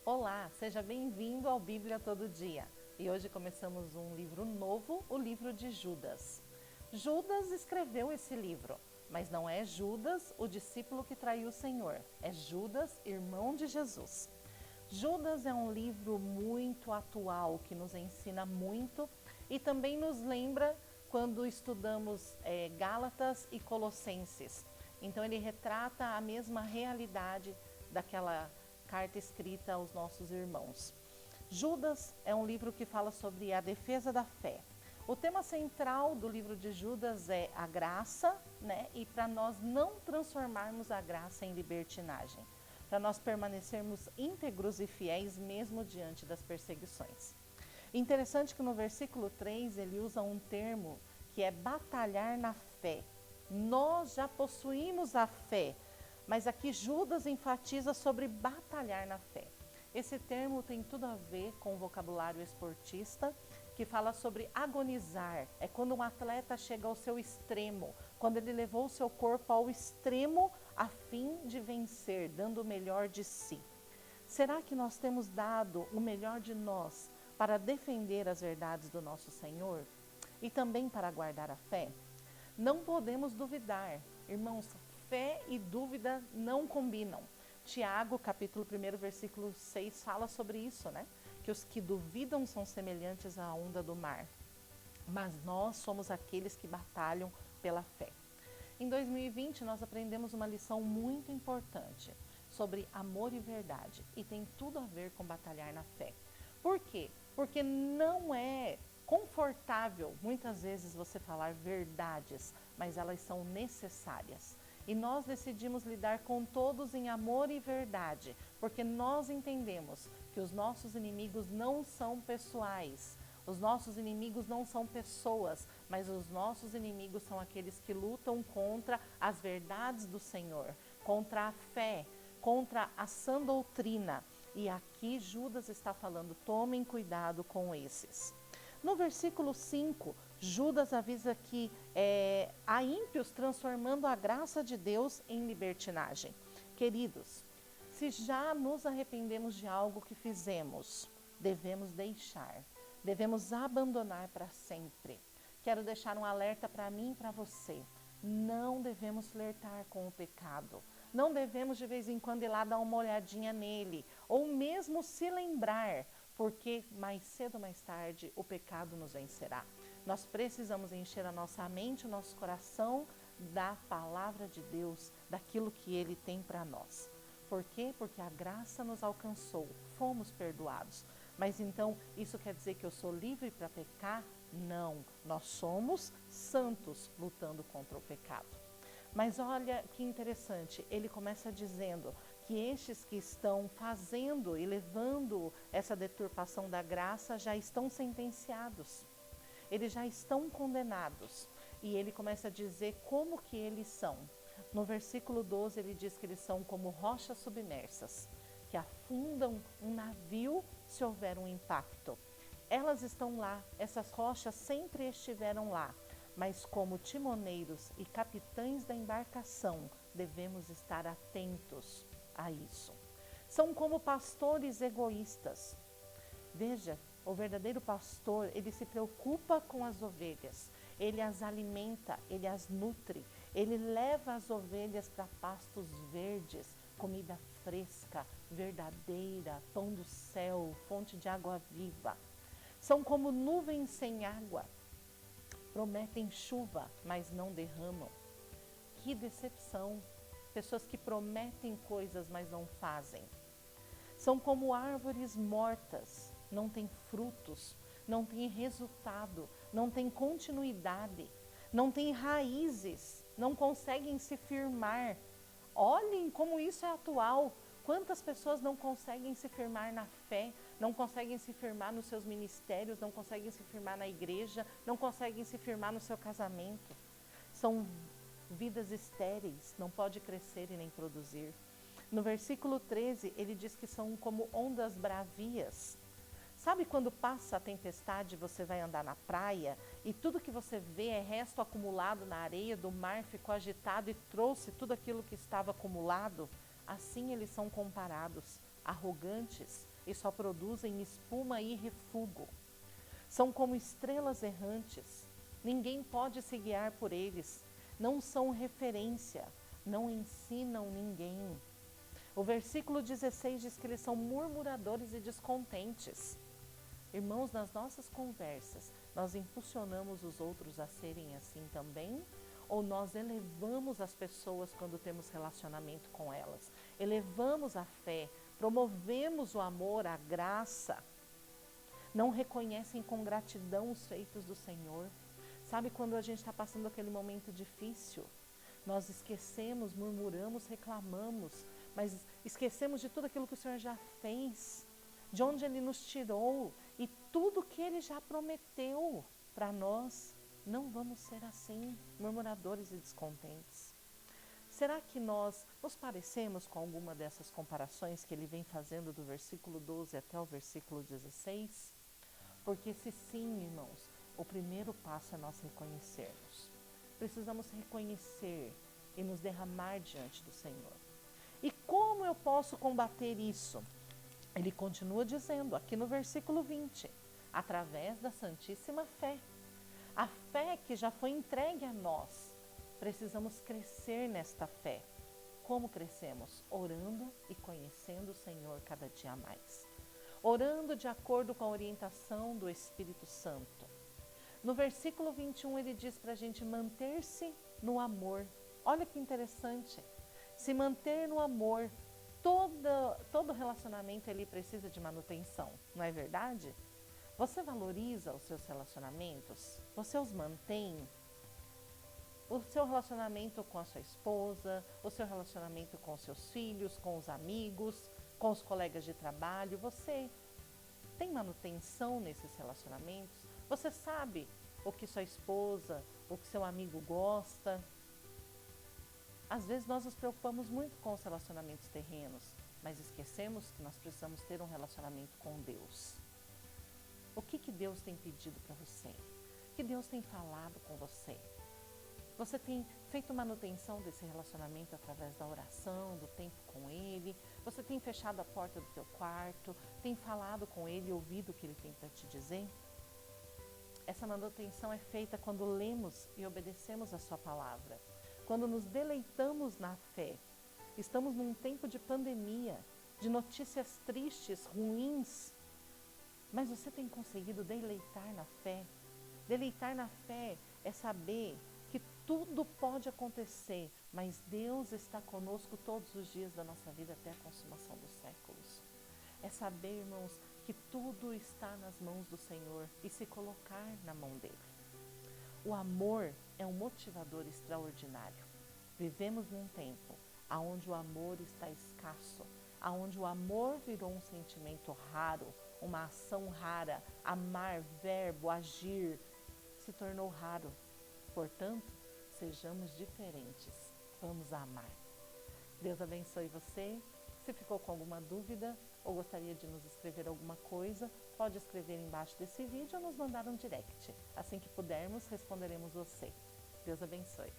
Olá, seja bem-vindo ao Bíblia Todo Dia. E hoje começamos um livro novo, o livro de Judas. Judas escreveu esse livro, mas não é Judas, o discípulo que traiu o Senhor. É Judas, irmão de Jesus. Judas é um livro muito atual, que nos ensina muito e também nos lembra quando estudamos Gálatas e Colossenses. Então ele retrata a mesma realidade daquela carta escrita aos nossos irmãos. Judas é um livro que fala sobre a defesa da fé. O tema central do livro de Judas é a graça, né? E para nós não transformarmos a graça em libertinagem, para nós permanecermos íntegros e fiéis mesmo diante das perseguições. Interessante que no versículo 3 ele usa um termo que é batalhar na fé. Nós já possuímos a fé, mas aqui Judas enfatiza sobre batalhar na fé. Esse termo tem tudo a ver com o vocabulário esportista, que fala sobre agonizar. É quando um atleta chega ao seu extremo, quando ele levou o seu corpo ao extremo a fim de vencer, dando o melhor de si. Será que nós temos dado o melhor de nós para defender as verdades do nosso Senhor e também para guardar a fé? Não podemos duvidar. Irmãos, fé e dúvida não combinam. Tiago, capítulo 1, versículo 6, fala sobre isso, né? Que os que duvidam são semelhantes à onda do mar. Mas nós somos aqueles que batalham pela fé. Em 2020, nós aprendemos uma lição muito importante sobre amor e verdade. E tem tudo a ver com batalhar na fé. Por quê? Porque não é confortável, muitas vezes, você falar verdades, mas elas são necessárias. E nós decidimos lidar com todos em amor e verdade, porque nós entendemos que os nossos inimigos não são pessoais, os nossos inimigos não são pessoas, mas os nossos inimigos são aqueles que lutam contra as verdades do Senhor, contra a fé, contra a sã doutrina. E aqui Judas está falando, tomem cuidado com esses. No versículo 5, Judas avisa que há ímpios transformando a graça de Deus em libertinagem. Queridos, se já nos arrependemos de algo que fizemos, devemos deixar, devemos abandonar para sempre. Quero deixar um alerta para mim e para você. Não devemos flertar com o pecado. Não devemos de vez em quando ir lá dar uma olhadinha nele, ou mesmo se lembrar, porque mais cedo ou mais tarde o pecado nos vencerá. Nós precisamos encher a nossa mente, o nosso coração da palavra de Deus, daquilo que Ele tem para nós. Por quê? Porque a graça nos alcançou, fomos perdoados. Mas então isso quer dizer que eu sou livre para pecar? Não, nós somos santos lutando contra o pecado. Mas olha que interessante, ele começa dizendo que estes que estão fazendo e levando essa deturpação da graça já estão sentenciados, eles já estão condenados. E ele começa a dizer como que eles são. No versículo 12 ele diz que eles são como rochas submersas, que afundam um navio se houver um impacto. Elas estão lá, essas rochas sempre estiveram lá, mas como timoneiros e capitães da embarcação, devemos estar atentos a isso. São como pastores egoístas. Veja, o verdadeiro pastor, ele se preocupa com as ovelhas, ele as alimenta, ele as nutre, ele leva as ovelhas para pastos verdes, comida fresca, verdadeira, pão do céu, fonte de água viva. São como nuvens sem água. Prometem chuva, mas não derramam. Que decepção! Pessoas que prometem coisas, mas não fazem. São como árvores mortas, não têm frutos, não têm resultado, não têm continuidade, não têm raízes, não conseguem se firmar. Olhem como isso é atual. Quantas pessoas não conseguem se firmar na fé, não conseguem se firmar nos seus ministérios, não conseguem se firmar na igreja, não conseguem se firmar no seu casamento. São vidas estéreis, não pode crescer e nem produzir. No versículo 13, ele diz que são como ondas bravias. Sabe quando passa a tempestade, você vai andar na praia e tudo que você vê é resto acumulado na areia do mar, ficou agitado e trouxe tudo aquilo que estava acumulado? Assim eles são comparados, arrogantes, e só produzem espuma e refúgio. São como estrelas errantes, ninguém pode se guiar por eles, não são referência, não ensinam ninguém. O versículo 16 diz que eles são murmuradores e descontentes. Irmãos, nas nossas conversas, nós impulsionamos os outros a serem assim também? Ou nós elevamos as pessoas quando temos relacionamento com elas? Elevamos a fé, promovemos o amor, a graça. Não reconhecem com gratidão os feitos do Senhor. Sabe quando a gente está passando aquele momento difícil? Nós esquecemos, murmuramos, reclamamos, mas esquecemos de tudo aquilo que o Senhor já fez, de onde Ele nos tirou e tudo que Ele já prometeu para nós. Não vamos ser assim, murmuradores e descontentes. Será que nós nos parecemos com alguma dessas comparações que ele vem fazendo do versículo 12 até o versículo 16? Porque se sim, irmãos, o primeiro passo é nós reconhecermos. Precisamos reconhecer e nos derramar diante do Senhor. E como eu posso combater isso? Ele continua dizendo aqui no versículo 20, através da santíssima fé. A fé que já foi entregue a nós. Precisamos crescer nesta fé. Como crescemos? Orando e conhecendo o Senhor cada dia mais. Orando de acordo com a orientação do Espírito Santo. No versículo 21 ele diz para a gente manter-se no amor. Olha que interessante. Se manter no amor. Todo relacionamento ele precisa de manutenção, não é verdade? Você valoriza os seus relacionamentos? Você os mantém? O seu relacionamento com a sua esposa, o seu relacionamento com os seus filhos, com os amigos, com os colegas de trabalho, você tem manutenção nesses relacionamentos? Você sabe o que sua esposa, o que seu amigo gosta? Às vezes nós nos preocupamos muito com os relacionamentos terrenos, mas esquecemos que nós precisamos ter um relacionamento com Deus. O que Deus tem pedido para você? O que Deus tem falado com você? Você tem feito manutenção desse relacionamento através da oração, do tempo com Ele? Você tem fechado a porta do teu quarto? Tem falado com Ele e ouvido o que Ele tem para te dizer? Essa manutenção é feita quando lemos e obedecemos a sua palavra. Quando nos deleitamos na fé. Estamos num tempo de pandemia, de notícias tristes, ruins. Mas você tem conseguido deleitar na fé? Deleitar na fé é saber que tudo pode acontecer, mas Deus está conosco todos os dias da nossa vida até a consumação dos séculos. É saber, irmãos, que tudo está nas mãos do Senhor e se colocar na mão dele. O amor é um motivador extraordinário. Vivemos num tempo onde o amor está escasso, onde o amor virou um sentimento raro, uma ação rara, amar, verbo, agir, se tornou raro. Portanto, sejamos diferentes, vamos amar. Deus abençoe você. Se ficou com alguma dúvida ou gostaria de nos escrever alguma coisa, pode escrever embaixo desse vídeo ou nos mandar um direct. Assim que pudermos, responderemos você. Deus abençoe.